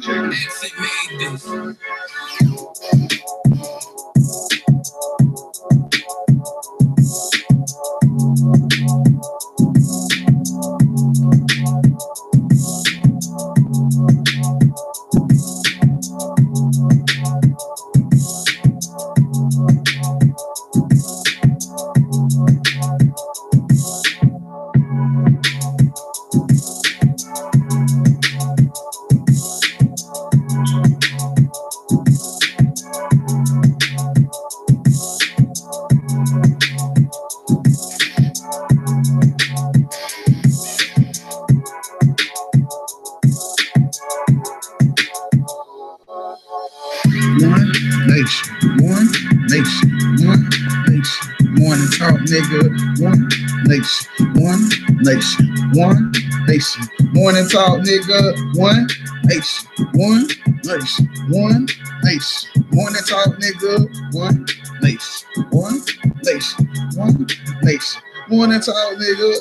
Exit made this. One nation. Morning talk, nigga. One nation. One nation. One nation. Morning talk, nigga. One nation. One nation. One nation. Morning talk, nigga.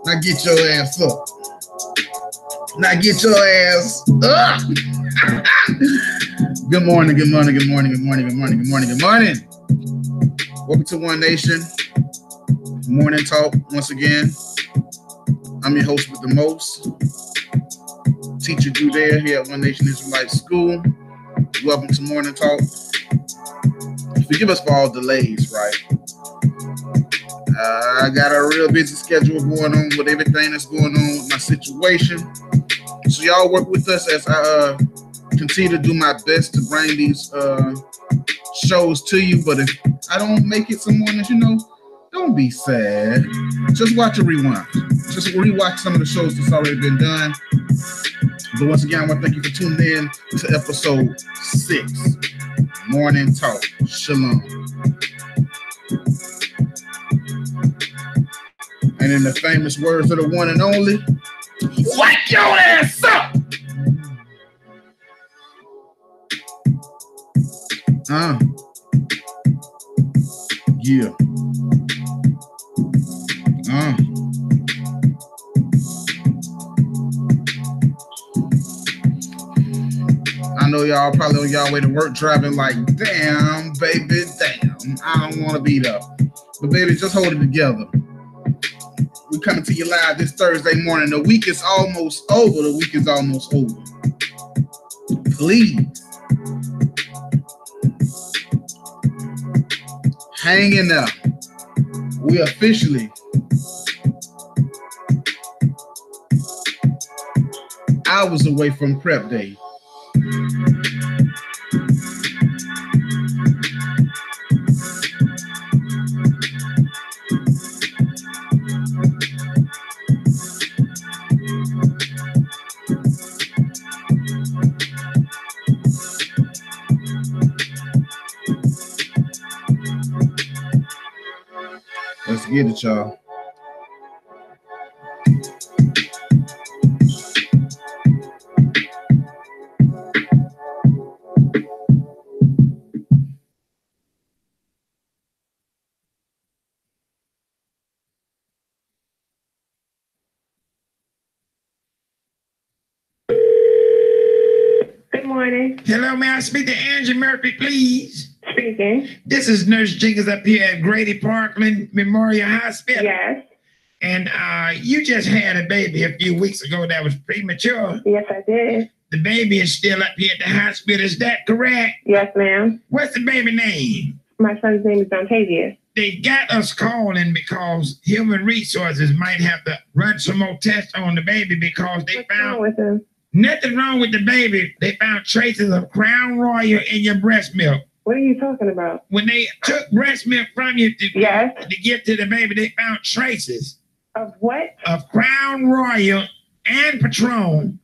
Now get your ass up. Now get your ass up. Good morning, good morning, good morning, good morning, good morning, good morning, good morning. Welcome to One Nation. Morning talk once again. I'm your host with the most, Teacher Judea here at One Nation Israelite School. Welcome to Morning Talk. Forgive us for all delays, right? I got a real busy schedule going on with everything that's going on with my situation. So y'all work with us as I continue to do my best to bring these shows to you. But if I don't make it some mornings, don't be sad. Just watch a rewind. Just rewatch some of the shows that's already been done. But once again, I want to thank you for tuning in to episode 6, Morning Talk. Shalom. And in the famous words of the one and only, wake your ass up! Yeah. I know y'all probably on y'all way to work driving like, damn, baby, damn, I don't want to beat up. But baby, just hold it together. We're coming to you live this Thursday morning. The week is almost over. The week is almost over. Please. Hang in there. We officially hours away from prep day. Let's get it, y'all. Good morning. Hello, may I speak to Angie Murphy, please? Speaking. This is Nurse Jenkins up here at Grady Parkland Memorial Hospital. Yes. And you just had a baby a few weeks ago that was premature. Yes, I did. The baby is still up here at the hospital. Is that correct? Yes, ma'am. What's the baby name? My son's name is Dontavius. They got us calling because Human Resources might have to run some more tests on the baby because they What's found wrong with him? nothing wrong with the baby. They found traces of Crown Royal in your breast milk. What are you talking about? When they took breast milk from you to Yes. give to the baby, they found traces Of what? of Crown Royal and Patron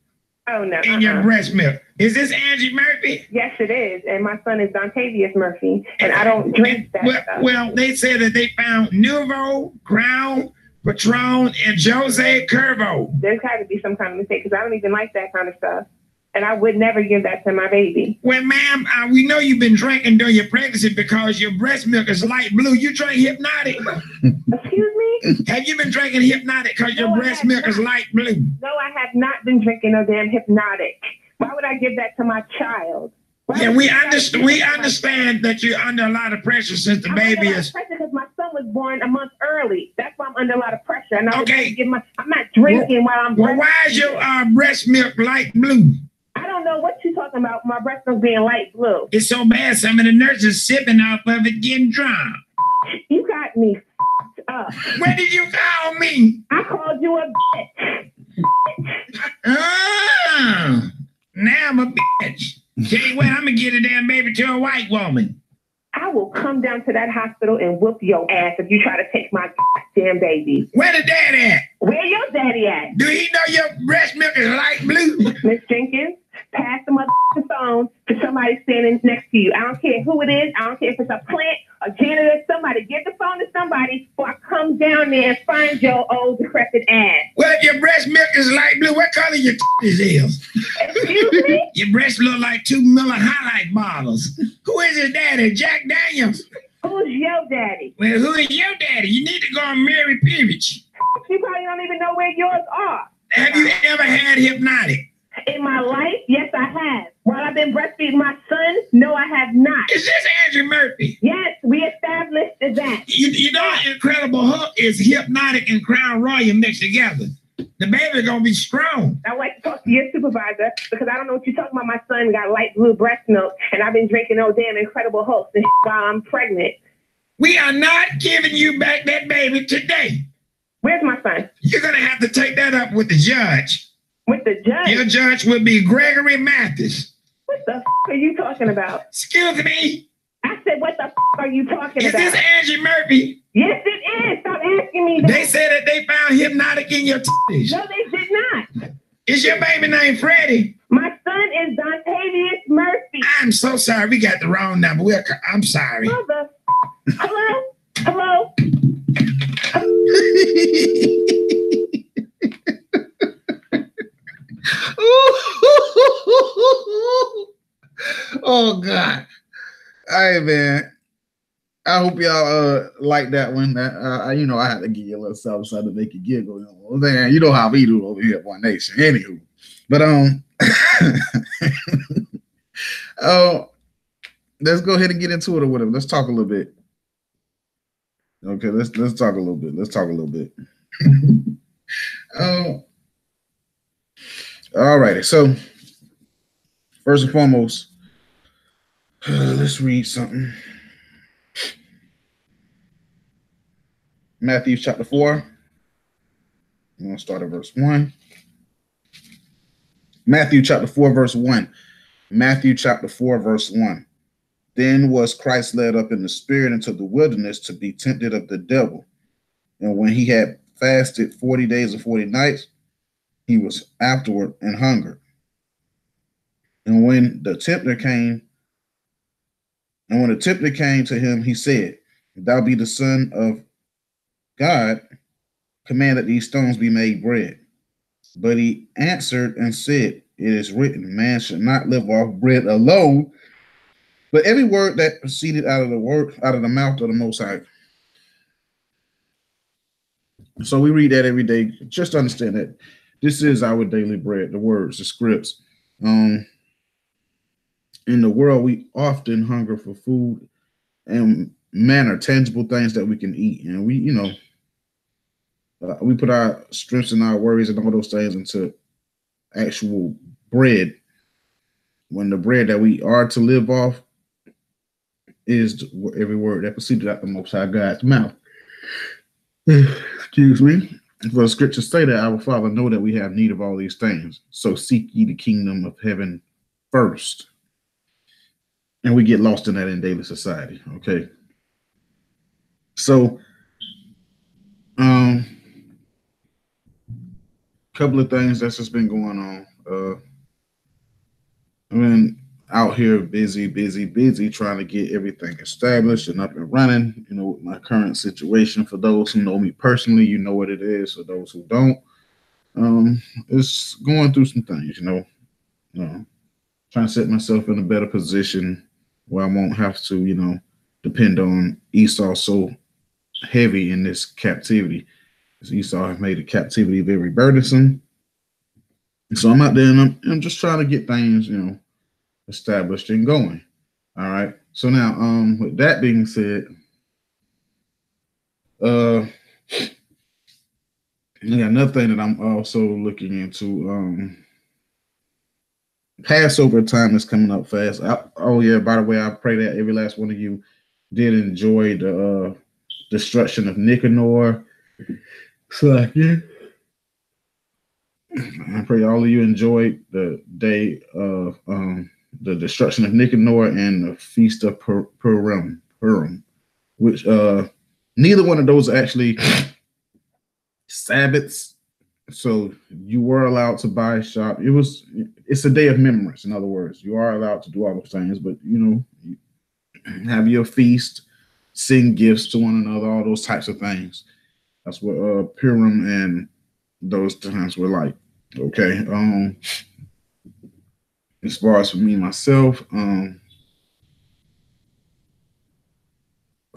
Oh, no. in your breast milk. Is this Angie Murphy? Yes, it is. And my son is Dontavius Murphy. And I don't drink that stuff. Well, they said that they found Nuvo, Crown, Patron, and Jose Curvo. There's got to be some kind of mistake because I don't even like that kind of stuff. And I would never give that to my baby. Well, ma'am, we know you've been drinking during your pregnancy because your breast milk is light blue. You drink Hypnotic. Excuse me? Have you been drinking Hypnotic because your breast milk is light blue? No, I have not been drinking no damn Hypnotic. Why would I give that to my child? Yeah, we understand that you're under a lot of pressure since the baby is. Because my son was born a month early. That's why I'm under a lot of pressure. And Okay. I'm not drinking while I'm. Well, why is your breast milk light blue? I don't know what you're talking about. My breast milk being light blue. It's so bad. Some of the nurses sipping off of it, getting drunk. You got me up. What did you call me? I called you a bitch. Oh, now I'm a bitch. Tell you what, I'm gonna get a damn baby to a white woman. I will come down to that hospital and whoop your ass if you try to take my damn baby. Where the daddy at? Where your daddy at? Do he know your breast milk is light blue? Miss Jenkins, pass the motherfucking phone to somebody standing next to you. I don't care who it is. I don't care if it's a plant, a janitor, somebody. Give the phone to somebody before I come down there and find your old decrepit ass. Well, if your breast milk is light blue, what color your is? Excuse me? Your breasts look like 2 Miller highlight bottles. Who is his daddy? Jack Daniels. Who's your daddy? Well, who is your daddy? You need to go on Mary Peerage. You probably don't even know where yours are. Have you ever had hypnotic? In my life, yes, I have. While I've been breastfeeding my son, no, I have not. Is this Andrew Murphy? Yes, we established that. You know, Incredible Hulk is hypnotic and Crown Royal mixed together. The baby's gonna be strong. I would like to talk to your supervisor because I don't know what you're talking about. My son got light blue breast milk, and I've been drinking those damn Incredible Hulks and while I'm pregnant. We are not giving you back that baby today. Where's my son? You're gonna have to take that up with the judge. With the judge? Your judge will be Gregory Mathis. What the are you talking about? Excuse me? I said, what the are you talking Is about? this Angie Murphy? Yes, it is. Stop asking me that. They said that they found hypnotic in your titties. No, they did not. Is your baby named Freddie? My son is Dontavius Murphy. I'm so sorry. We got the wrong number. I'm sorry. Mother. Hello? Hello? Oh God. All right, man. I hope y'all like that one. You know, I had to give you a little something to make you giggle. You know how we do over here at One Nation. Anywho. But let's go ahead and get into it or whatever. Let's talk a little bit. Okay, let's talk a little bit. Let's talk a little bit. All righty. So first and foremost, let's read something. Matthew chapter 4. I'm going to start at verse 1. Matthew chapter 4, verse 1. Matthew chapter 4, verse 1. Then was Christ led up in the spirit into the wilderness to be tempted of the devil. And when he had fasted 40 days and 40 nights, he was afterward and hungered. And when the tempter came to him, he said, if thou be the Son of God, command that these stones be made bread. But he answered and said, it is written, man should not live off bread alone, but every word that proceeded out of the mouth of the Most High. So we read that every day. Just understand that this is our daily bread, the words, the scripts. In the world, we often hunger for food and manner, tangible things that we can eat. And we, you know, we put our strengths and our worries and all those things into actual bread, when the bread that we are to live off is every word that proceeded out the Most High God's mouth. Excuse me. For the scriptures say that our Father know that we have need of all these things. So seek ye the kingdom of heaven first. And we get lost in that in daily society. Okay. So, couple of things that's just been going on. I've been out here busy trying to get everything established and up and running, you know, with my current situation. For those who know me personally, you know what it is. For those who don't, it's going through some things, you know, trying to set myself in a better position where I won't have to, you know, depend on Esau so heavy in this captivity. Because Esau has made the captivity very burdensome. So I'm out there and I'm just trying to get things, you know, established and going. All right. So now, with that being said, I got another thing that I'm also looking into. Passover time is coming up fast. Oh yeah, by the way, I pray that every last one of you did enjoy the destruction of Nicanor. So yeah, I pray all of you enjoyed the day of the destruction of Nicanor and the Feast of Purim, which neither one of those are actually Sabbaths. So you were allowed to buy, shop. It's a day of remembrance. In other words, you are allowed to do all those things, but you know, you have your feast, send gifts to one another, all those types of things. That's what Purim and those times were like. Okay. As far as for me myself,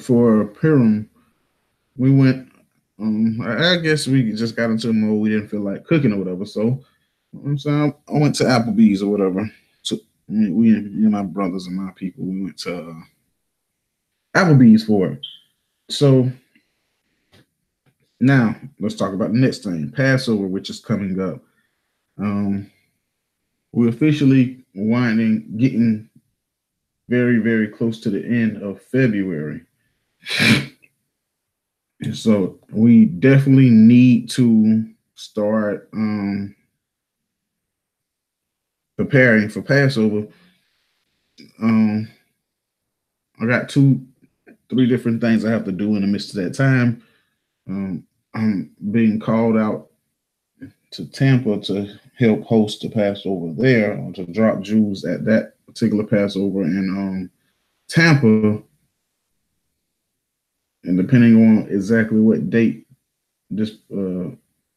for Purim, we went. I guess we just got into a mode we didn't feel like cooking or whatever. So I went to Applebee's or whatever. So me and my brothers and my people, we went to Applebee's for it. So now let's talk about the next thing, Passover, which is coming up. We're officially getting very, very close to the end of February. So we definitely need to start preparing for Passover. I got 2-3 different things I have to do in the midst of that time. I'm being called out to Tampa to help host the Passover there, or to drop Jews at that particular Passover in Tampa. And depending on exactly what date this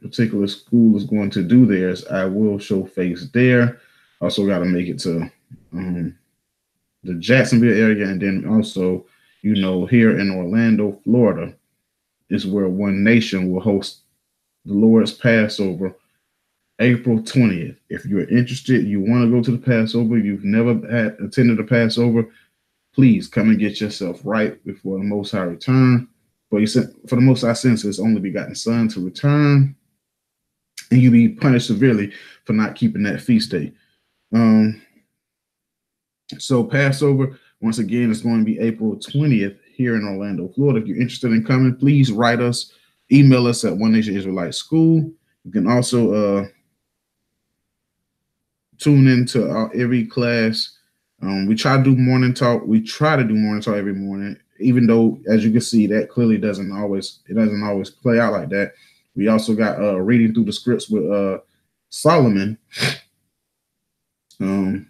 particular school is going to do theirs, I will show face there. Also got to make it to the Jacksonville area, and then also, you know, here in Orlando, Florida, is where One Nation will host the Lord's Passover, April 20th. If you're interested, you want to go to the Passover, you've never attended a Passover, please come and get yourself right before the Most High return. For the Most High sends His only begotten Son to return, and you be punished severely for not keeping that feast day. So Passover, once again, is going to be April 20th here in Orlando, Florida. If you're interested in coming, please write us, email us at One Nation Israelite School. You can also tune into every class. We try to do morning talk. We try to do morning talk every morning, even though, as you can see, that clearly doesn't always play out like that. We also got reading through the scripts with Solomon.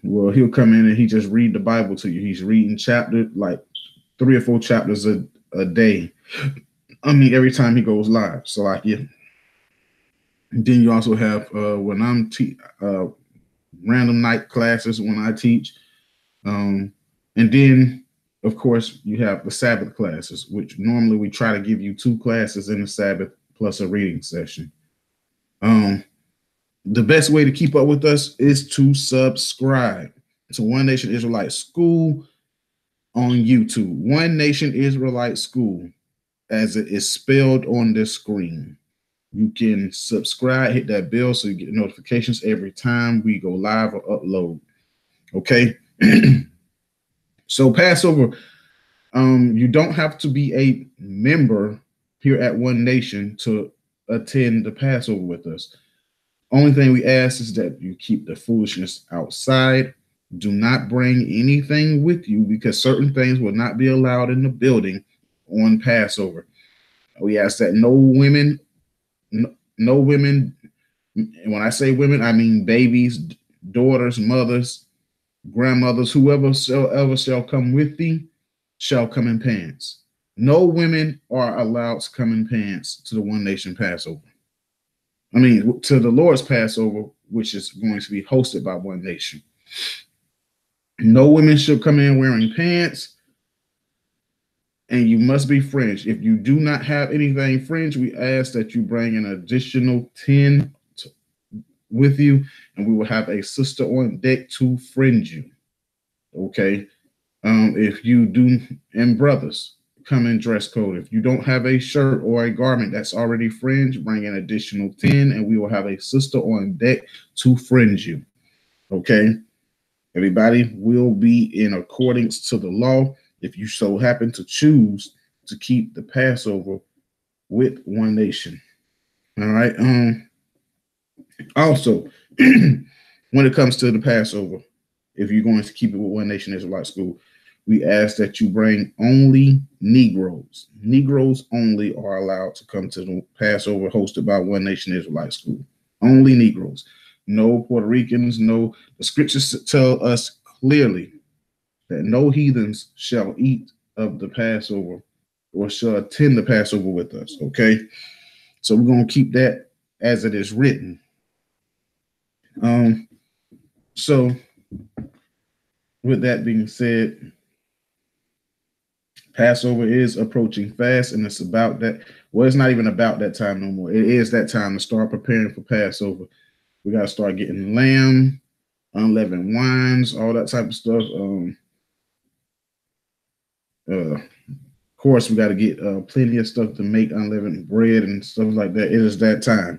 Well, he'll come in and he just read the Bible to you. He's reading like 3 or 4 chapters a day. I mean, every time he goes live. So like, yeah. And then you also have when I'm random night classes when I teach. And then, of course, you have the Sabbath classes, which normally we try to give you 2 classes in the Sabbath plus a reading session. The best way to keep up with us is to subscribe to One Nation Israelite School on YouTube. One Nation Israelite School, as it is spelled on this screen. You can subscribe, hit that bell so you get notifications every time we go live or upload. Okay. So Passover, you don't have to be a member here at One Nation to attend the Passover with us. Only thing we ask is that you keep the foolishness outside. Do not bring anything with you, because certain things will not be allowed in the building on Passover. We ask that no women, and when I say women, I mean babies, daughters, mothers, grandmothers, whoever shall come with thee shall come in pants. No women are allowed to come in pants to the One Nation Passover. I mean, to the Lord's Passover, which is going to be hosted by One Nation. No women should come in wearing pants, and you must be fringed. If you do not have anything fringed, we ask that you bring an additional 10 with you, and we will have a sister on deck to friend you. Okay. If you do, and brothers, come in dress code. If you don't have a shirt or a garment that's already fringed, bring an additional 10, and we will have a sister on deck to fringe you. Okay. Everybody will be in accordance to the law if you so happen to choose to keep the Passover with One Nation. All right. Also, when it comes to the Passover, if you're going to keep it with One Nation Israelite School, we ask that you bring only Negroes. Negroes only are allowed to come to the Passover hosted by One Nation Israelite School. Only Negroes. No Puerto Ricans. No. The scriptures tell us clearly that no heathens shall eat of the Passover or shall attend the Passover with us. Okay. So we're going to keep that as it is written. So with that being said, Passover is approaching fast, and it's about that. Well, it's not even about that time no more. It is that time to start preparing for Passover. We got to start getting lamb, unleavened wines, all that type of stuff. Of course, we got to get plenty of stuff to make unleavened bread and stuff like that. It is that time.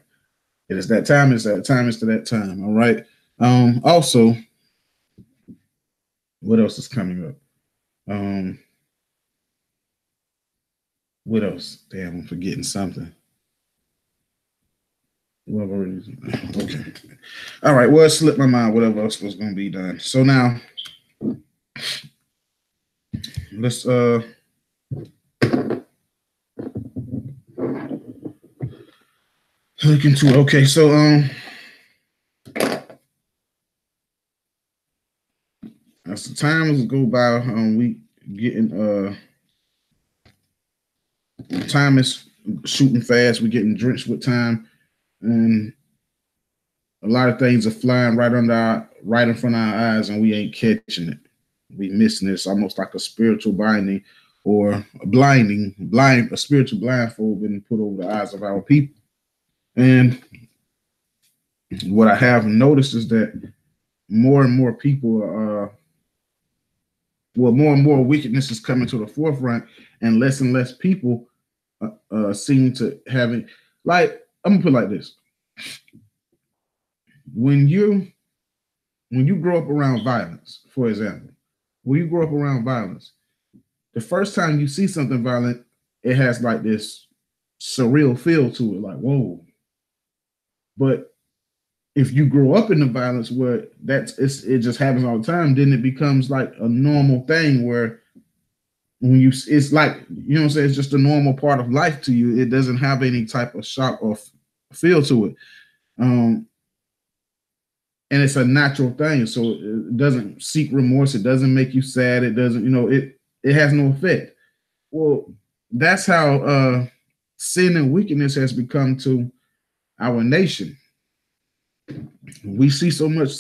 It is that time. It's that time. It's to that time. All right. Also, what else is coming up? What else? Damn, I'm forgetting something. Okay. All right. Well, it slipped my mind. Whatever else was going to be done. So now, let's look into it. Okay. So as the times go by, we getting time is shooting fast. We're getting drenched with time, and a lot of things are flying right in front of our eyes, and we ain't catching it. We missing it. It's almost like a spiritual binding or a spiritual blindfold being put over the eyes of our people. And what I have noticed is that more and more people are, more and more wickedness is coming to the forefront, and less people seem to having, like, I'm gonna put it like this. When you grow up around violence, for example, when you grow up around violence, the first time you see something violent, it has like this surreal feel to it, like, whoa. But if you grow up in the violence where it just happens all the time, then it becomes like a normal thing where it's like, you know what I'm saying, it's just a normal part of life to you. It doesn't have any type of shock or feel to it. And it's a natural thing. So it doesn't seek remorse. It doesn't make you sad. It doesn't, it has no effect. Well, that's how sin and wickedness has become to our nation. We see so much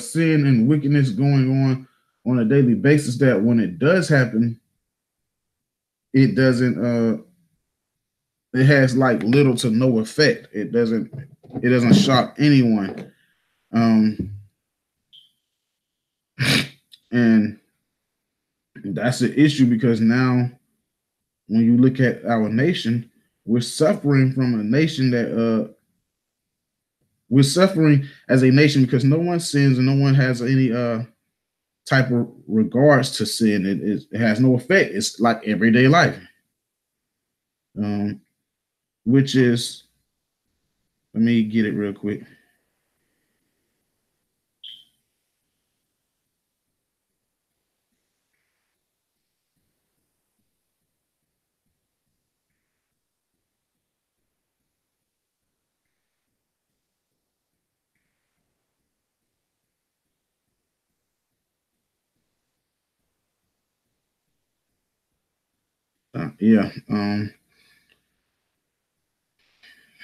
sin and wickedness going on a daily basis that when it does happen, it doesn't it has like little to no effect. It doesn't shock anyone. And that's the issue, because now when you look at our nation, we're suffering from a nation that we're suffering as a nation because no one sins and no one has any type of regards to sin. It has no effect. It's like everyday life, which is, let me get it real quick.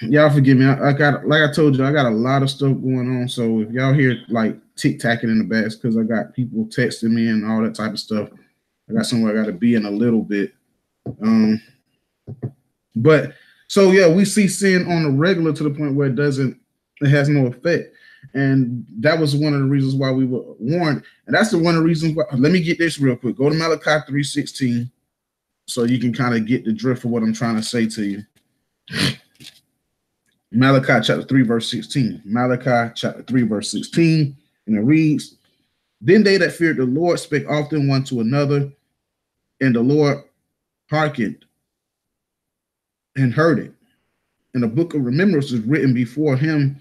Y'all forgive me. I got, like I told you, I got a lot of stuff going on. So if y'all hear like tic-tacking in the back, it's because I got people texting me and all that type of stuff. I got somewhere I got to be in a little bit. But so yeah, we see sin on the regular to the point where it doesn't It has no effect. And that was one of the reasons why we were warned. And that's one of the reasons why. Let me get this real quick. Go to Malachi 3:16 so you can kind of get the drift of what I'm trying to say to you. Malachi chapter 3, verse 16. Malachi chapter 3, verse 16. And it reads, "Then they that feared the Lord spake often one to another, and the Lord hearkened and heard it. And the book of remembrance is written before him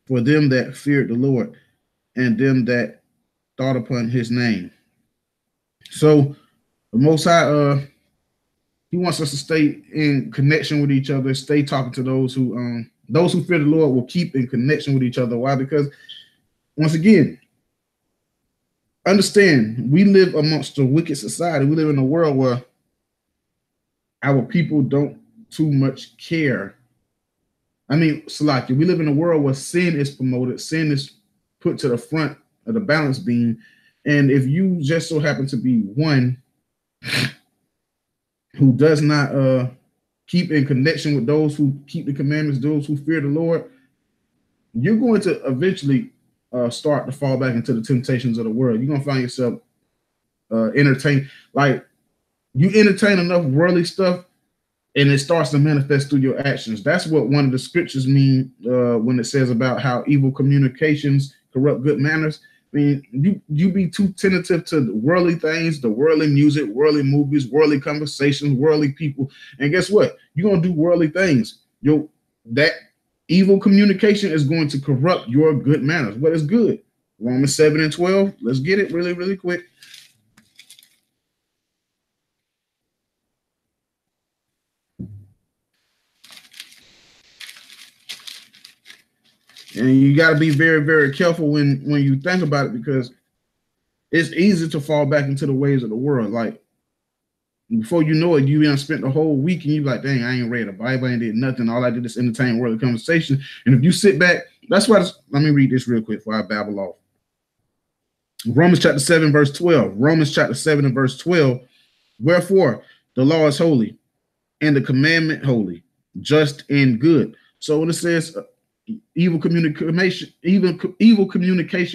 for them that feared the Lord and them that thought upon his name." So the Most High, he wants us to stay in connection with each other, stay talking to those who fear the Lord will keep in connection with each other. Why? Because once again, understand, we live amongst a wicked society. We live in a world where our people don't too much care. I mean, Salaki, we live in a world where sin is promoted, sin is put to the front of the balance beam. And if you just so happen to be one who does not keep in connection with those who keep the commandments, those who fear the Lord, you're going to eventually start to fall back into the temptations of the world. You're going to find yourself entertained. Like, you entertain enough worldly stuff, and it starts to manifest through your actions. That's what one of the scriptures mean when it says about how evil communications corrupt good manners. I mean, you be too tentative to the worldly things, the worldly music, worldly movies, worldly conversations, worldly people. And guess what? You're going to do worldly things. That evil communication is going to corrupt your good manners. What is good? Romans 7:12. Let's get it really, really quick. And you got to be very, very careful when you think about it, because it's easy to fall back into the ways of the world. Like, before you know it, you done spent the whole week and you like, dang, I ain't read the Bible, I ain't did nothing. All I did is entertain worldly conversation. And if you sit back, that's why, let me read this real quick before I babble off. Romans chapter 7, verse 12. Romans chapter 7 and verse 12. "Wherefore the law is holy, and the commandment holy, just and good." So when it says evil communication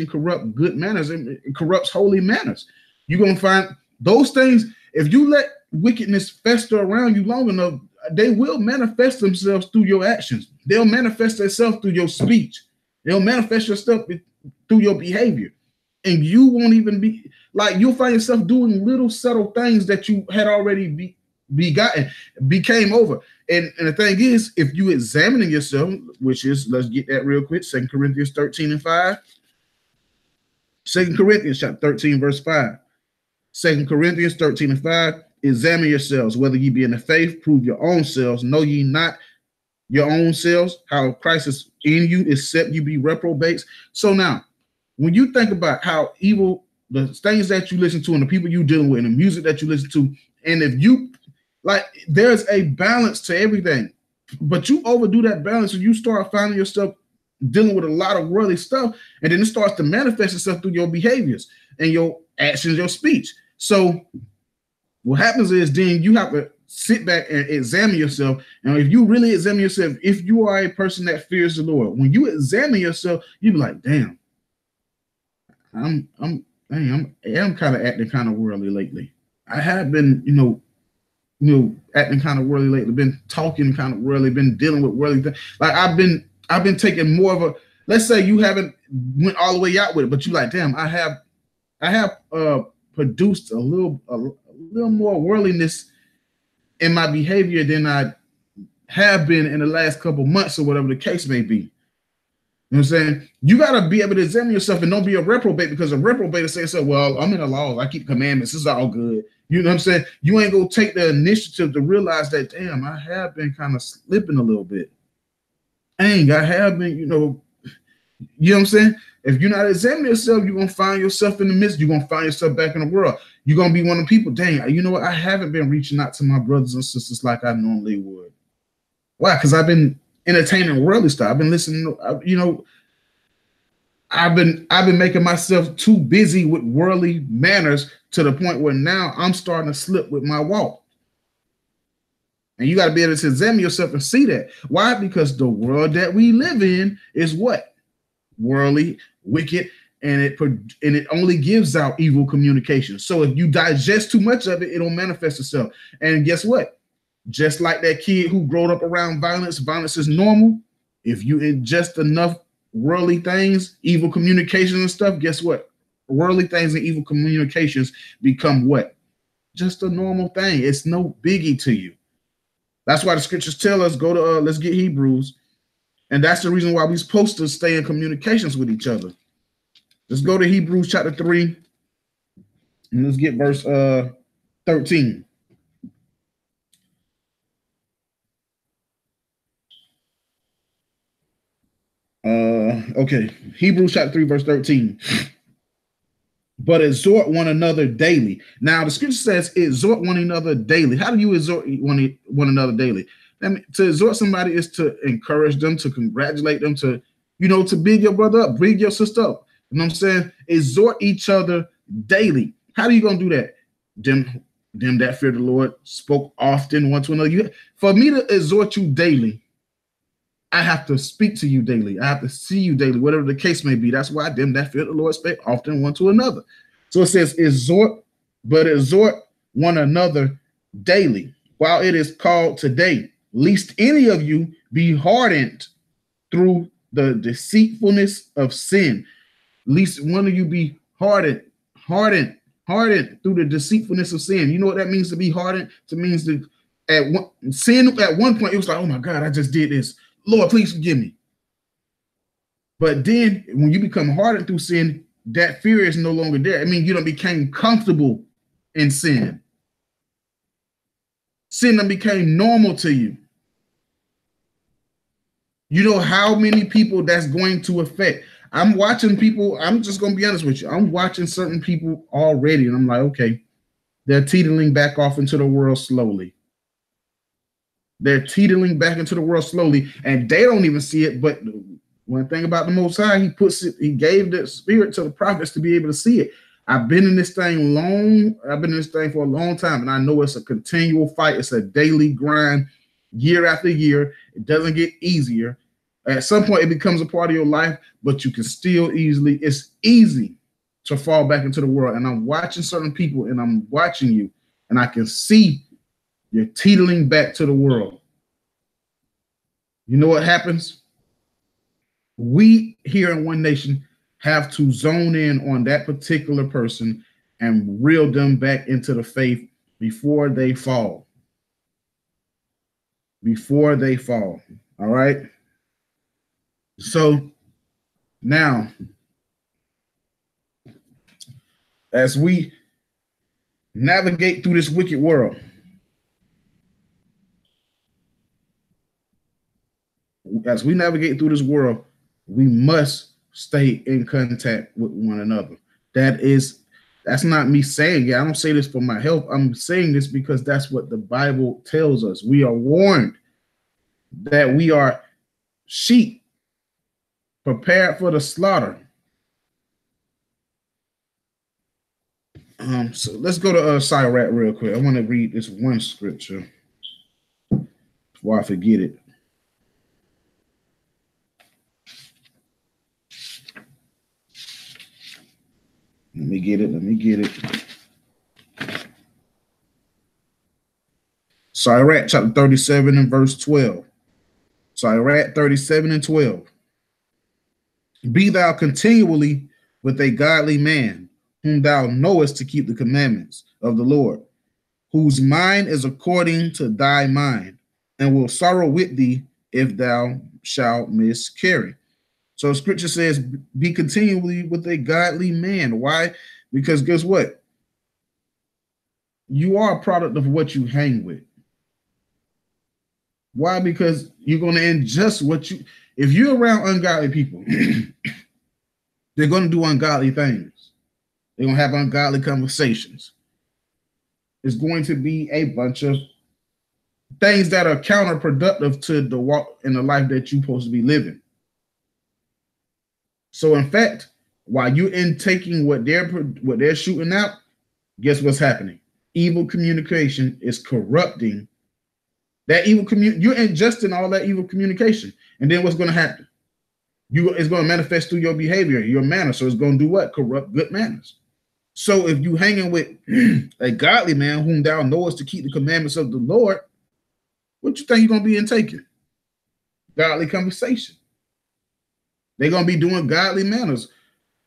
corrupt good manners, it corrupts holy manners. You're going to find those things. If you let wickedness fester around you long enough, they will manifest themselves through your actions. They'll manifest themselves through your speech. They'll manifest yourself through your behavior. And you won't even be like, you'll find yourself doing little subtle things that you had already became over. And the thing is, if you examining yourself, which is, let's get that real quick, 2 Corinthians 13 and 5. 2 Corinthians chapter 13, verse 5. 2 Corinthians 13 and 5. "Examine yourselves, whether ye be in the faith, prove your own selves. Know ye not your own selves, how Christ is in you, except you be reprobates." So now, when you think about how evil, the things that you listen to and the people you dealing with and the music that you listen to, and if you, like, there's a balance to everything, but you overdo that balance and you start finding yourself dealing with a lot of worldly stuff, and then it starts to manifest itself through your behaviors and your actions, your speech. So what happens is then you have to sit back and examine yourself. And if you really examine yourself, if you are a person that fears the Lord, when you examine yourself, you be like, damn, I'm kind of acting kind of worldly lately. I have been, acting kind of worldly lately, been talking kind of worldly, been dealing with worldly things. Like I've been taking more of a, let's say you haven't went all the way out with it, but you like, damn, I have produced a little more worldliness in my behavior than I have been in the last couple months or whatever the case may be. You know what I'm saying? You got to be able to examine yourself and don't be a reprobate, because a reprobate is saying, so, well, I'm in the laws, I keep commandments, it's all good. You know what I'm saying? You ain't going to take the initiative to realize that, damn, I have been kind of slipping a little bit. I have been, you know what I'm saying? If you're not examining yourself, you're going to find yourself in the midst. You're going to find yourself back in the world. You're going to be one of the people, dang, you know what? I haven't been reaching out to my brothers and sisters like I normally would. Why? Because I've been entertaining worldly stuff. I've been listening, I've been making myself too busy with worldly manners to the point where now I'm starting to slip with my walk. And you got to be able to examine yourself and see that. Why? Because the world that we live in is what? Worldly, wicked, and it only gives out evil communication. So if you digest too much of it, it'll manifest itself. And guess what? Just like that kid who grew up around violence, violence is normal. If you ingest enough worldly things, evil communication and stuff, guess what? Worldly things and evil communications become what? Just a normal thing. It's no biggie to you. That's why the scriptures tell us, go to, let's get Hebrews. And that's the reason why we're supposed to stay in communications with each other. Let's go to Hebrews chapter 3. And let's get verse 13. Okay, Hebrews chapter 3, verse 13. But exhort one another daily. Now, the scripture says exhort one another daily. How do you exhort one another daily? I mean, to exhort somebody is to encourage them, to congratulate them, to, you know, to big your brother up, big your sister up. You know what I'm saying? Exhort each other daily. How are you going to do that? Them that fear the Lord spoke often one to another. For me to exhort you daily, I have to speak to you daily. I have to see you daily, whatever the case may be. That's why them that fear the Lord speak often one to another. So it says exhort, but exhort one another daily, while it is called today, lest any of you be hardened through the deceitfulness of sin. Lest one of you be hardened through the deceitfulness of sin. You know what that means to be hardened? It means that sin at one point, it was like, oh my God, I just did this. Lord, please forgive me. But then when you become hardened through sin, that fear is no longer there. I mean, you don't became comfortable in sin. Sin done became normal to you. You know how many people that's going to affect. I'm watching people, I'm just going to be honest with you. I'm watching certain people already, and I'm like, okay, they're teetering back off into the world slowly. They're teetering back into the world slowly, and they don't even see it. But one thing about the Most High, he gave the spirit to the prophets to be able to see it. I've been in this thing for a long time, and I know it's a continual fight. It's a daily grind, year after year. It doesn't get easier. At some point, it becomes a part of your life, but you can still it's easy to fall back into the world. And I'm watching certain people, and I'm watching you, and I can see you're teetering back to the world. You know what happens? We here in One Nation have to zone in on that particular person and reel them back into the faith before they fall. Before they fall. All right. So now, as we navigate through this wicked world, we must stay in contact with one another. That's not me saying it. I don't say this for my health. I'm saying this because that's what the Bible tells us. We are warned that we are sheep prepared for the slaughter. So let's go to Sirach real quick. I want to read this one scripture before I forget it. Let me get it. Sirach chapter 37 and verse 12. Sirach 37 and 12. Be thou continually with a godly man, whom thou knowest to keep the commandments of the Lord, whose mind is according to thy mind, and will sorrow with thee if thou shalt miscarry. So scripture says, be continually with a godly man. Why? Because guess what? You are a product of what you hang with. Why? Because you're going to ingest what you, if you're around ungodly people, they're going to do ungodly things. They're going to have ungodly conversations. It's going to be a bunch of things that are counterproductive to the walk in the life that you're supposed to be living. So in fact, while you're intaking what they're shooting out, guess what's happening? Evil communication is corrupting That evil you're ingesting all that evil communication. And then what's going to happen? It's going to manifest through your behavior, your manner. So it's going to do what? Corrupt good manners. So if you hanging with a godly man whom thou knowest to keep the commandments of the Lord, what you think you're going to be taking? Godly conversation. They're going to be doing godly manners.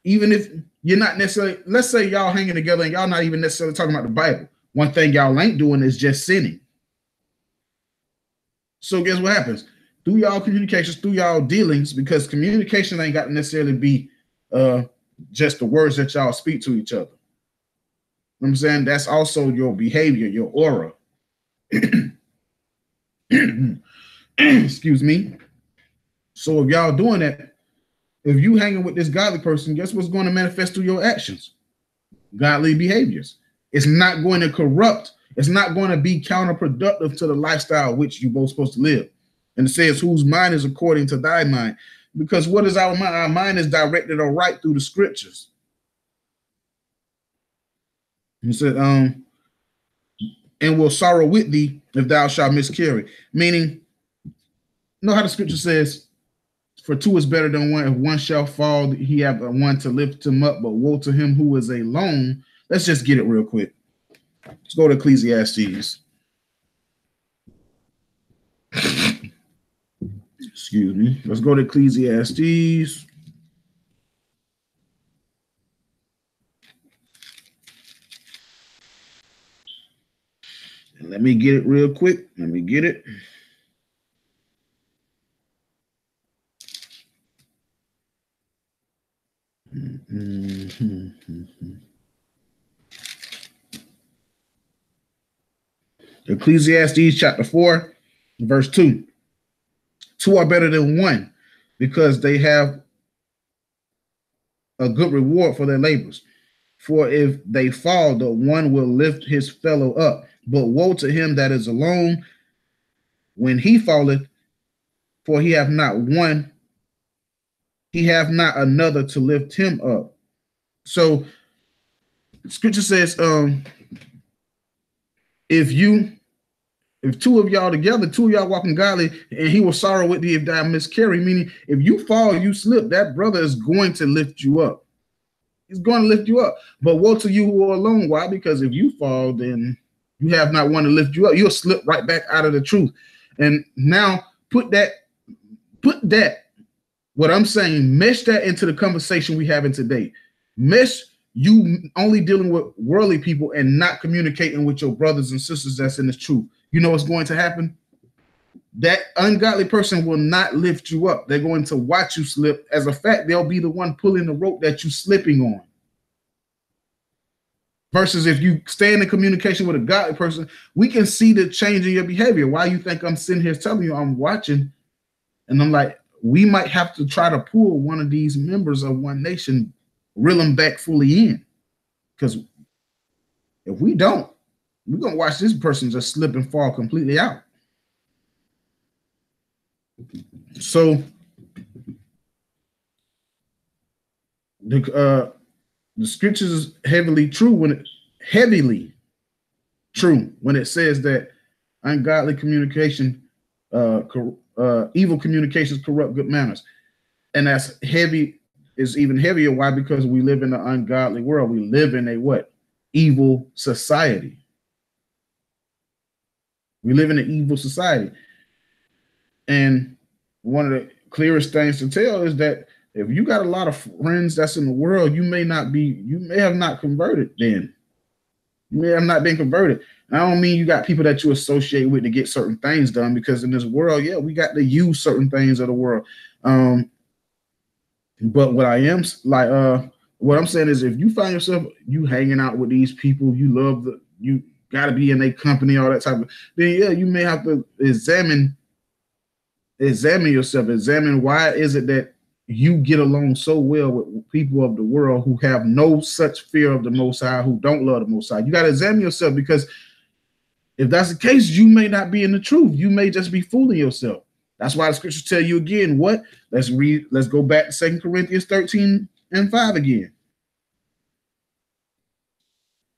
Even if you're not necessarily, let's say y'all hanging together and y'all not even necessarily talking about the Bible. One thing y'all ain't doing is just sinning. So guess what happens? Through y'all communications, through y'all dealings, because communication ain't got to necessarily be just the words that y'all speak to each other. You know what I'm saying? That's also your behavior, your aura. Excuse me. So if y'all doing that, if you hanging with this godly person, guess what's going to manifest through your actions? Godly behaviors. It's not going to corrupt. It's not going to be counterproductive to the lifestyle which you're both supposed to live. And it says, whose mind is according to thy mind. Because what is our mind? Our mind is directed or right through the scriptures. He said, and will sorrow with thee if thou shalt miscarry. Meaning, you know how the scripture says, for two is better than one. If one shall fall, he have one to lift him up, but woe to him who is alone. Let's just get it real quick. Let's go to Ecclesiastes. Excuse me. Let's go to Ecclesiastes. And let me get it real quick. Let me get it. Ecclesiastes chapter 4, verse 2. Two are better than one because they have a good reward for their labors. For if they fall, the one will lift his fellow up. But woe to him that is alone when he falleth, for he hath not one, he hath not another to lift him up. So scripture says, if two of y'all together, two of y'all walking godly, and he will sorrow with thee if thou miscarry, meaning if you fall, you slip, that brother is going to lift you up. He's going to lift you up. But woe to you who are alone. Why? Because if you fall, then you have not one to lift you up. You'll slip right back out of the truth. And now put that, what I'm saying, mesh that into the conversation we having today. Mesh you only dealing with worldly people and not communicating with your brothers and sisters that's in the truth. You know what's going to happen? That ungodly person will not lift you up. They're going to watch you slip. As a fact, they'll be the one pulling the rope that you're slipping on. Versus if you stay in the communication with a godly person, we can see the change in your behavior. Why you think I'm sitting here telling you I'm watching? And I'm like, we might have to try to pull one of these members of One Nation, reel them back fully in. Because if we don't, we're going to watch this person just slip and fall completely out. So the scriptures is heavily true when it says that ungodly communication, evil communications corrupt good manners. And that's heavy, is even heavier. Why? Because we live in an ungodly world. We live in a what? Evil society. We live in an evil society. And one of the clearest things to tell is that if you got a lot of friends that's in the world, you may have not converted then. You may have not been converted. And I don't mean you got people that you associate with to get certain things done, because in this world, yeah, we got to use certain things of the world. But what I'm saying is, if you find yourself, you hanging out with these people, you got to be in a company, all that type of, then yeah, you may have to examine yourself, examine why is it that you get along so well with people of the world who have no such fear of the Most High, who don't love the Most High. You got to examine yourself, because if that's the case, you may not be in the truth. You may just be fooling yourself. That's why the scriptures tell you again, what? Let's go back to 2 Corinthians 13:5 again.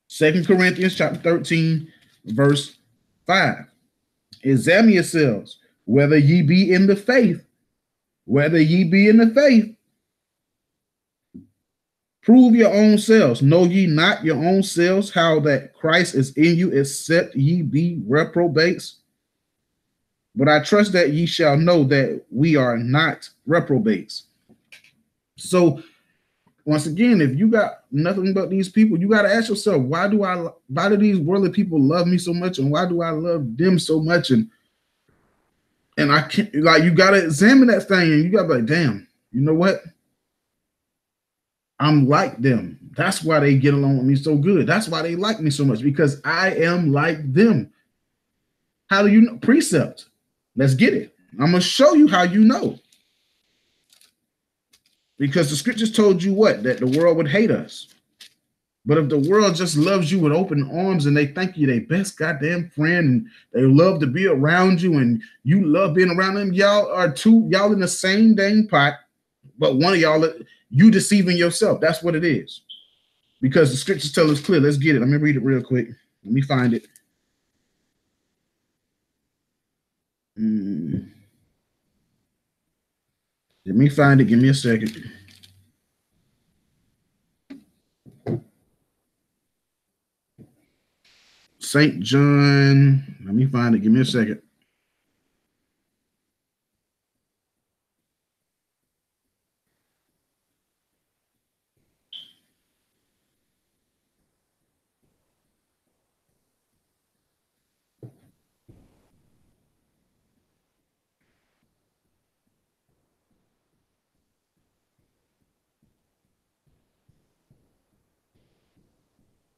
2 Corinthians chapter 13, verse 5. Examine yourselves, whether ye be in the faith. Whether ye be in the faith. Prove your own selves. Know ye not your own selves how that Christ is in you, except ye be reprobates? But I trust that ye shall know that we are not reprobates. So once again, if you got nothing but these people, you got to ask yourself, why do these worldly people love me so much, and why do I love them so much? And I can't, like, you got to examine that thing, and you got to be like, damn, you know what? I'm like them. That's why they get along with me so good. That's why they like me so much, because I am like them. How do you know? Precept. Let's get it. I'm going to show you how you know. Because the scriptures told you what? That the world would hate us. But if the world just loves you with open arms and they think you're their best goddamn friend and they love to be around you and you love being around them, y'all in the same dang pot, but one of y'all, you deceiving yourself. That's what it is. Because the scriptures tell us clear. Let's get it. Let me read it real quick. Let me find it. Let me find it. Give me a second. St. John. Let me find it. Give me a second.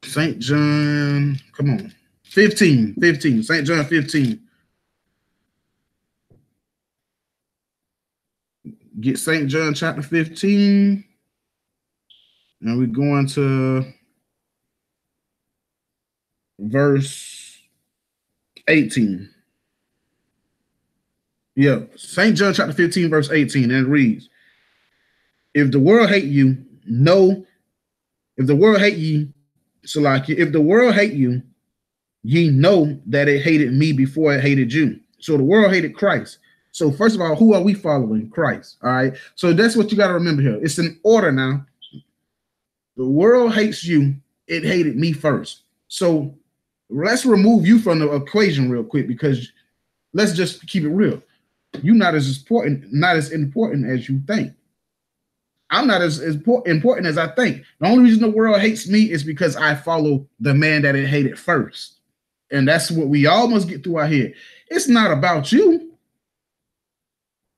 St. John, come on. 15. St. John 15. Get St. John chapter 15. And we're going to verse 18. Yeah, St. John chapter 15, verse 18. And it reads, if the world hate you, if the world hate you, if the world hate you, ye know that it hated me before it hated you. So the world hated Christ. So first of all, who are we following? Christ. All right. So that's what you got to remember here. It's in order now. The world hates you. It hated me first. So let's remove you from the equation real quick, because let's just keep it real. You're not as important as you think. I'm not as important as I think. The only reason the world hates me is because I follow the man that it hated first. And that's what we all must get through our head. It's not about you.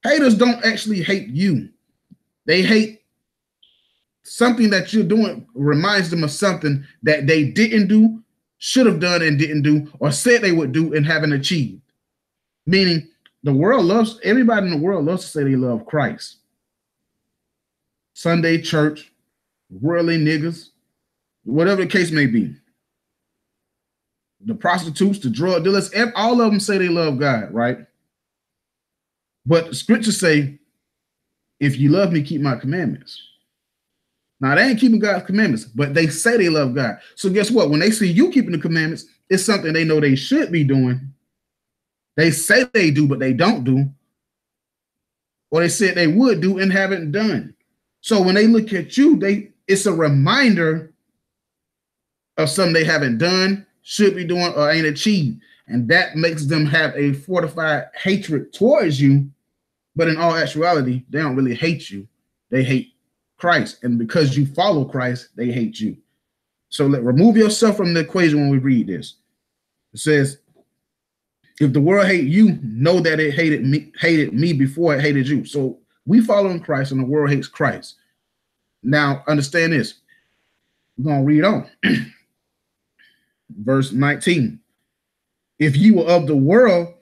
Haters don't actually hate you. They hate something that you're doing, reminds them of something that they didn't do, should have done and didn't do, or said they would do and haven't achieved. Meaning everybody in the world loves to say they love Christ. Sunday church, worldly niggas, whatever the case may be. The prostitutes, the drug dealers, all of them say they love God, right? But the scriptures say, if you love me, keep my commandments. Now, they ain't keeping God's commandments, but they say they love God. So guess what? When they see you keeping the commandments, it's something they know they should be doing. They say they do, but they don't do. Or they said they would do and haven't done. So when they look at you, it's a reminder of something they haven't done, should be doing, or ain't achieved. And that makes them have a fortified hatred towards you. But in all actuality, they don't really hate you. They hate Christ. And because you follow Christ, they hate you. So remove yourself from the equation when we read this. It says, if the world hate you, know that it hated me before it hated you. So we following Christ and the world hates Christ. Now, understand this. We're going to read on. Verse 19. If you were of the world,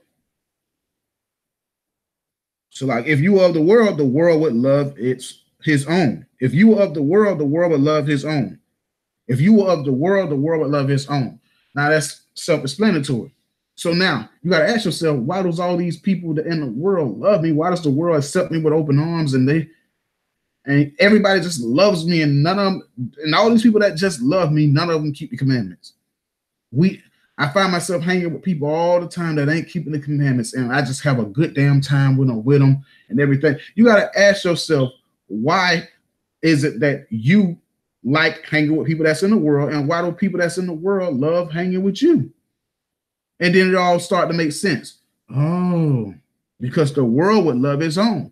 so like if you were of the world would love his own. If you were of the world would love his own. If you were of the world would love his own. Now that's self-explanatory. So now you got to ask yourself, why does all these people that in the world love me? Why does the world accept me with open arms and everybody just loves me, and none of them, and all these people that just love me, none of them keep the commandments. I find myself hanging with people all the time that ain't keeping the commandments, and I just have a good damn time when I'm with them and everything. You got to ask yourself, why is it that you like hanging with people that's in the world, and why do people that's in the world love hanging with you? And then it all start to make sense. Oh, because the world would love its own.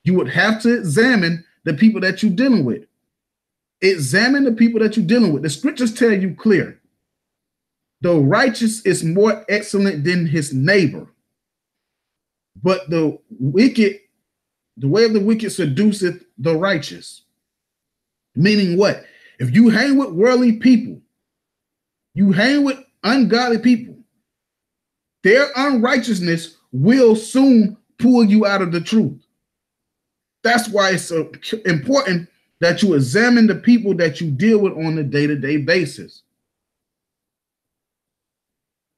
You would have to examine the people that you're dealing with. Examine the people that you're dealing with. The scriptures tell you clear. The righteous is more excellent than his neighbor, but the wicked, the way of the wicked seduceth the righteous. Meaning what? If you hang with worldly people, you hang with ungodly people, their unrighteousness will soon pull you out of the truth. That's why it's so important that you examine the people that you deal with on a day-to-day basis.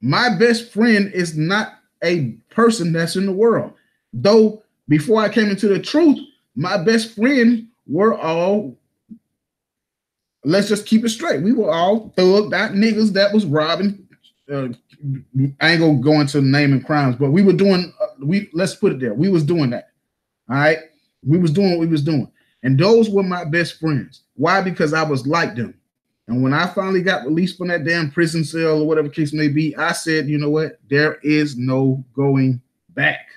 My best friend is not a person that's in the world. Though before I came into the truth, my best friend were all, let's just keep it straight, we were all thugged out niggas that was robbing. I ain't gonna go into naming crimes, but we were doing, let's put it there. We was doing that. All right. We was doing what we was doing. And those were my best friends. Why? Because I was like them. And when I finally got released from that damn prison cell or whatever case may be, I said, you know what? There is no going back.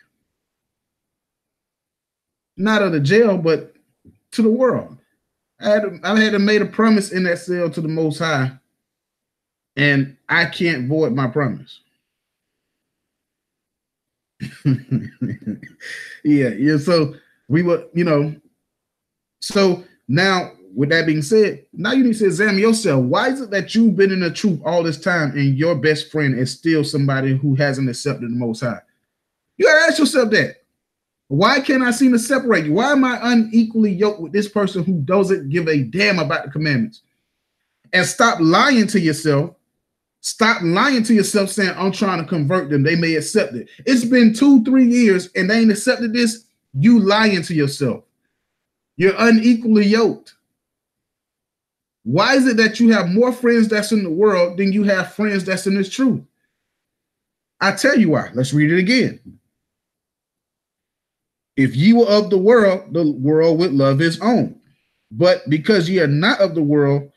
Not of the jail, but to the world. I had to made a promise in that cell to the Most High, and I can't void my promise. Yeah. So we were, so now with that being said, now you need to examine yourself. Why is it that you've been in the truth all this time and your best friend is still somebody who hasn't accepted the Most High? You gotta ask yourself that. Why can't I seem to separate you? Why am I unequally yoked with this person who doesn't give a damn about the commandments? And stop lying to yourself. Stop lying to yourself saying, I'm trying to convert them. They may accept it. It's been 2-3 years and they ain't accepted this. You lying to yourself. You're unequally yoked. Why is it that you have more friends that's in the world than you have friends that's in this truth? I tell you why. Let's read it again. If ye were of the world would love his own. But because ye are not of the world,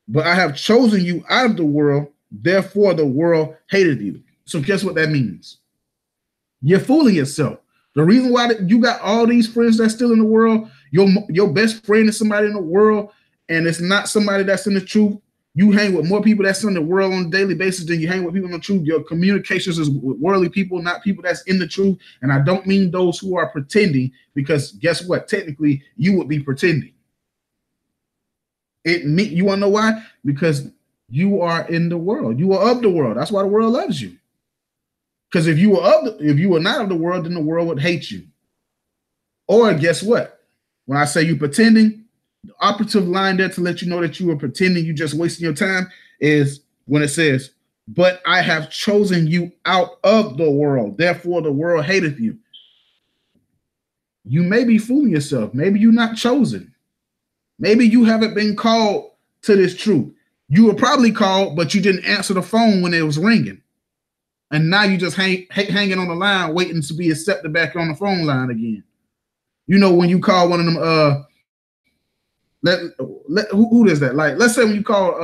but I have chosen you out of the world, therefore the world hated you. So guess what that means? You're fooling yourself. The reason why you got all these friends that's still in the world, your best friend is somebody in the world, and it's not somebody that's in the truth. You hang with more people that's in the world on a daily basis than you hang with people in the truth. Your communications is with worldly people, not people that's in the truth. And I don't mean those who are pretending, because guess what? Technically, you would be pretending. You want to know why? Because you are in the world. You are of the world. That's why the world loves you. Because if you were not of the world, then the world would hate you. Or guess what? When I say you pretending, the operative line there to let you know that you are pretending, you just wasting your time, is when it says, but I have chosen you out of the world, therefore the world hateth you. You may be fooling yourself. Maybe you're not chosen. Maybe you haven't been called to this truth. You were probably called, but you didn't answer the phone when it was ringing. And now you just hanging on the line, waiting to be accepted back on the phone line again. You know, when you call one of them, who is that? Like, let's say when you call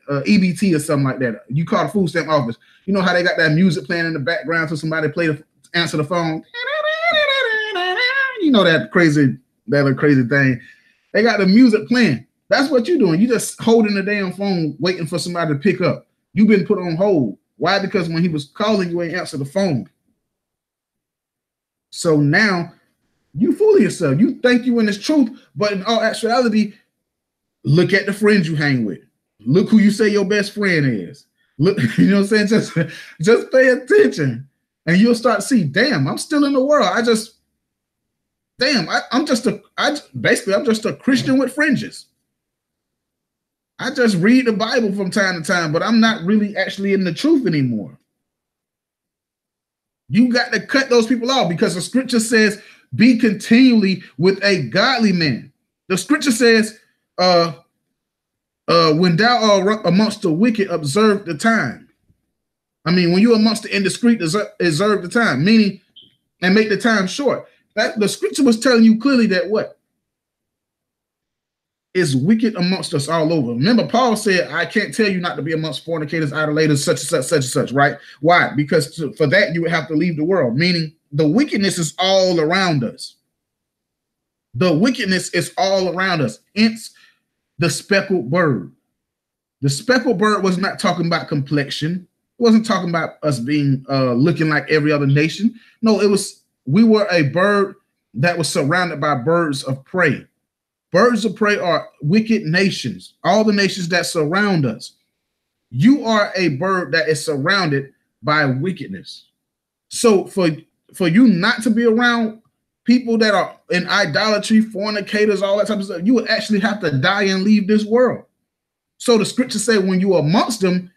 EBT or something like that, you call the food stamp office. You know how they got that music playing in the background so somebody answer the phone. You know that crazy thing. They got the music playing. That's what you're doing. You just holding the damn phone, waiting for somebody to pick up. You've been put on hold. Why? Because when he was calling, you ain't answer the phone. So now you fooling yourself. You think you in this truth, but in all actuality, look at the friends you hang with. Look who you say your best friend is. Look, you know what I'm saying? Just pay attention, and you'll start to see, damn, I'm still in the world. I'm just a Christian with fringes. I just read the Bible from time to time, but I'm not really actually in the truth anymore. You got to cut those people off, because the scripture says, be continually with a godly man. The scripture says, when thou art amongst the wicked, observe the time. I mean, when you're amongst the indiscreet, observe the time, meaning, and make the time short. That the scripture was telling you clearly that what? It's wicked amongst us all over. Remember, Paul said, I can't tell you not to be amongst fornicators, idolaters, such and such, such and such, right? Why? Because for that, you would have to leave the world, meaning the wickedness is all around us. The wickedness is all around us. Hence, the speckled bird. The speckled bird was not talking about complexion. It wasn't talking about us being looking like every other nation. No, we were a bird that was surrounded by birds of prey. Birds of prey are wicked nations, all the nations that surround us. You are a bird that is surrounded by wickedness. So for you not to be around people that are in idolatry, fornicators, all that type of stuff, you would actually have to die and leave this world. So the scripture says when you are amongst them,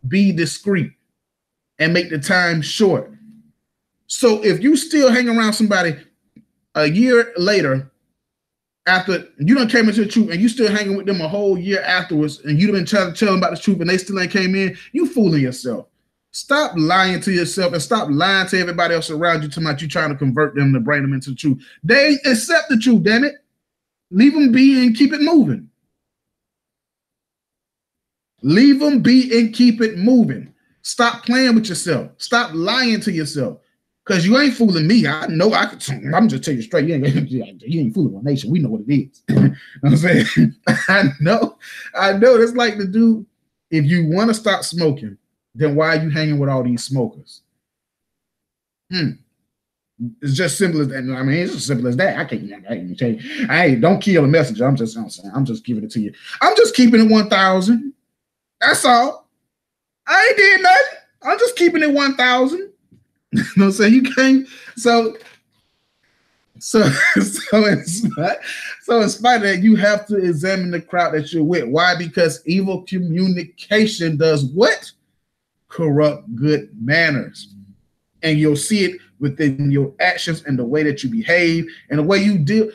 be discreet and make the time short. So if you still hang around somebody a year later, after you done came into the truth and you still hanging with them a whole year afterwards, and you've been trying to tell them about the truth and they still ain't came in, you fooling yourself. Stop lying to yourself and stop lying to everybody else around you, talking about you trying to convert them to bring them into the truth. They accept the truth, damn it. Leave them be and keep it moving. Leave them be and keep it moving. Stop playing with yourself. Stop lying to yourself. Because you ain't fooling me. I know I'm just telling you straight. You ain't fooling one nation. We know what it is. You know what I'm saying? I know. It's like the dude, if you want to stop smoking, then why are you hanging with all these smokers? It's just simple as that. I mean, it's as simple as that. I can't tell you. Don't kill a messenger. I'm just giving it to you. I'm just keeping it 1,000. That's all. I ain't did nothing. I'm just keeping it 1,000. You know what I'm saying? You can't. So in spite of that, you have to examine the crowd that you're with. Why? Because evil communication does what? Corrupt good manners. And you'll see it within your actions and the way that you behave and the way you deal,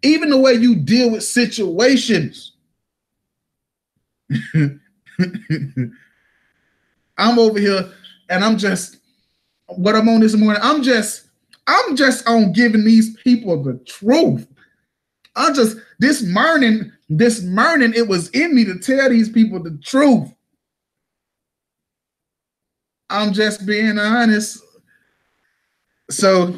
even the way you deal with situations. I'm over here and I'm on this morning, I'm just on giving these people the truth. This morning, it was in me to tell these people the truth. I'm just being honest. So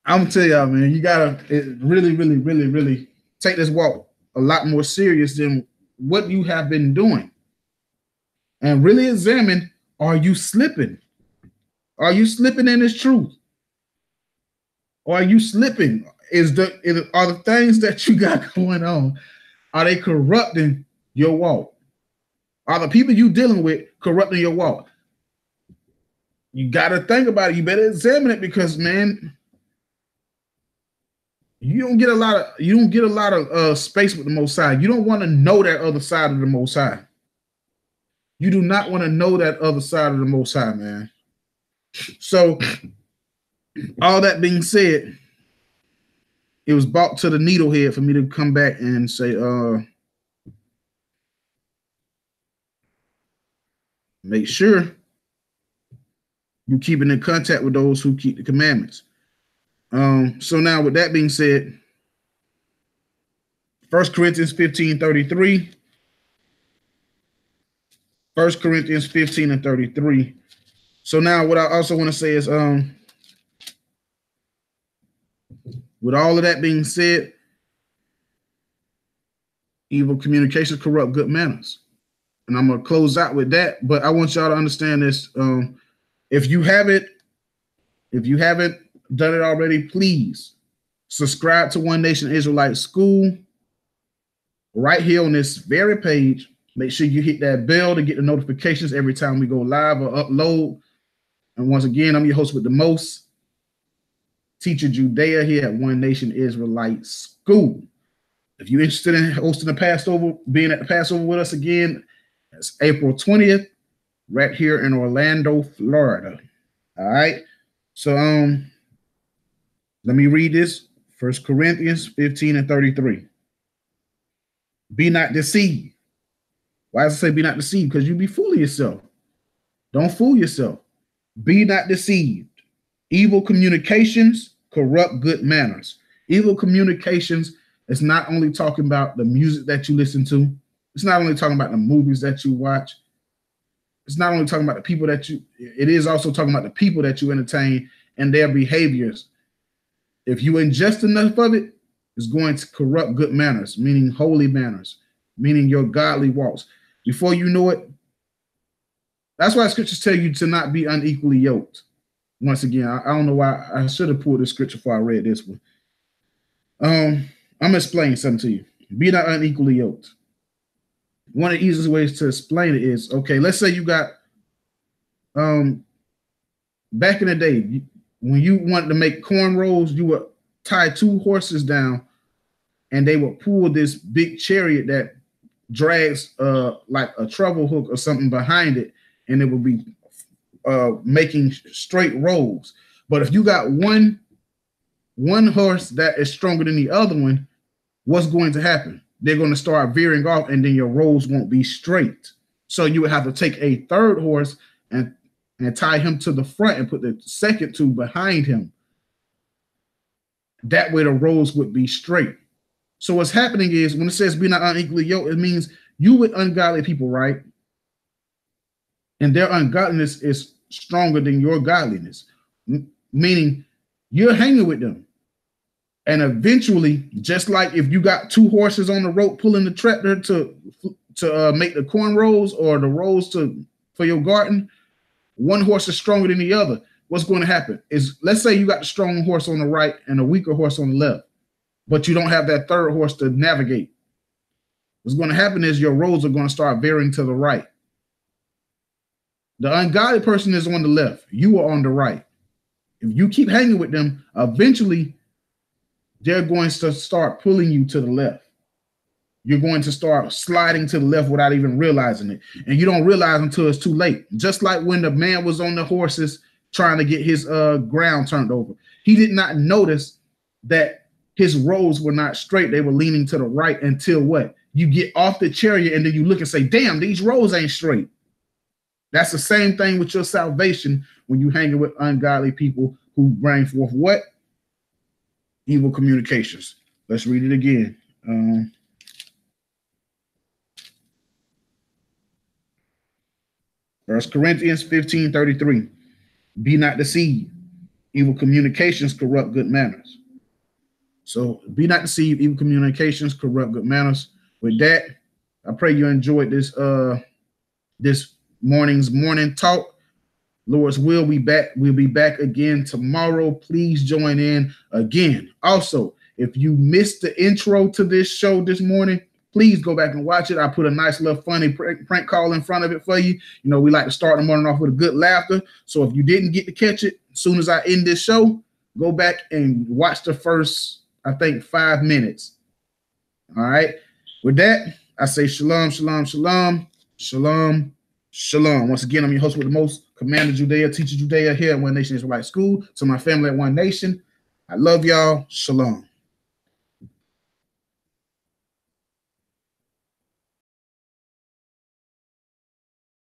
I'm gonna tell y'all, man, you gotta really, really, really, really take this walk a lot more serious than what you have been doing. And really examine, are you slipping? Are you slipping in this truth? Or are you slipping? Are the things that you got going on, are they corrupting your walk? Are the people you dealing with corrupting your walk? You got to think about it. You better examine it because, man, you don't get a lot of space with the Most High. You don't want to know that other side of the Most High. You do not want to know that other side of the Most High, man. So, all that being said, it was brought to the needlehead for me to come back and say, make sure you keeping in contact with those who keep the commandments. So now with that being said, 1 Corinthians 15:33. 1 Corinthians 15:33. So now what I also want to say is, with all of that being said, evil communications corrupt good manners. And I'm going to close out with that, but I want y'all to understand this. If you haven't done it already, please subscribe to One Nation Israelite School right here on this very page. Make sure you hit that bell to get the notifications every time we go live or upload. And once again, I'm your host with the most, Teacher Judea here at One Nation Israelite School. If you're interested in hosting the Passover, being at the Passover with us again, it's April 20th, right here in Orlando, Florida. All right. So let me read this. 1 Corinthians 15:33. Be not deceived. Why does it say be not deceived? Because you be fooling yourself. Don't fool yourself. Be not deceived. Evil communications corrupt good manners. Evil communications is not only talking about the music that you listen to. It's not only talking about the movies that you watch. It's not only talking about the people that it is also talking about the people that you entertain and their behaviors. If you ingest enough of it, it's going to corrupt good manners, meaning holy manners, meaning your godly walks. Before you know it, that's why scriptures tell you to not be unequally yoked. Once again, I don't know why I should have pulled this scripture before I read this one. I'm gonna explain something to you. Be not unequally yoked. One of the easiest ways to explain it is, okay, let's say you got back in the day, when you wanted to make cornrows, you would tie two horses down and they would pull this big chariot that drags like a treble hook or something behind it, and it would be making straight rows. But if you got one horse that is stronger than the other one, what's going to happen? They're going to start veering off, and then your rows won't be straight. So you would have to take a third horse and tie him to the front and put the second two behind him. That way the rows would be straight. So what's happening is when it says be not unequally yoked, it means you with ungodly people, right? And their ungodliness is stronger than your godliness, meaning you're hanging with them. And eventually, just like if you got two horses on the rope pulling the tractor to make the corn rows or the rows for your garden, one horse is stronger than the other. What's going to happen is, let's say you got the strong horse on the right and a weaker horse on the left, but you don't have that third horse to navigate. What's going to happen is your rows are going to start veering to the right. The ungodly person is on the left. You are on the right. If you keep hanging with them, eventually they're going to start pulling you to the left. You're going to start sliding to the left without even realizing it. And you don't realize until it's too late. Just like when the man was on the horses trying to get his ground turned over. He did not notice that his rows were not straight. They were leaning to the right until what? You get off the chariot and then you look and say, damn, these rows ain't straight. That's the same thing with your salvation when you hanging with ungodly people who bring forth what? Evil communications. Let's read it again. 1 Corinthians 15:33. Be not deceived. Evil communications corrupt good manners. So be not deceived. Evil communications corrupt good manners. With that, I pray you enjoyed this this morning's morning talk. Lord's will, we'll be back again tomorrow. Please join in again. Also, if you missed the intro to this show this morning, please go back and watch it. I put a nice little funny prank call in front of it for you. You know, we like to start the morning off with a good laughter. So if you didn't get to catch it, as soon as I end this show, go back and watch the first, I think, 5 minutes. All right. With that, I say shalom, shalom, shalom, shalom, shalom. Once again, I'm your host with the most, Commander Judea, Teacher Judea here at One Nation Israelite School. To my family at One Nation, I love y'all. Shalom.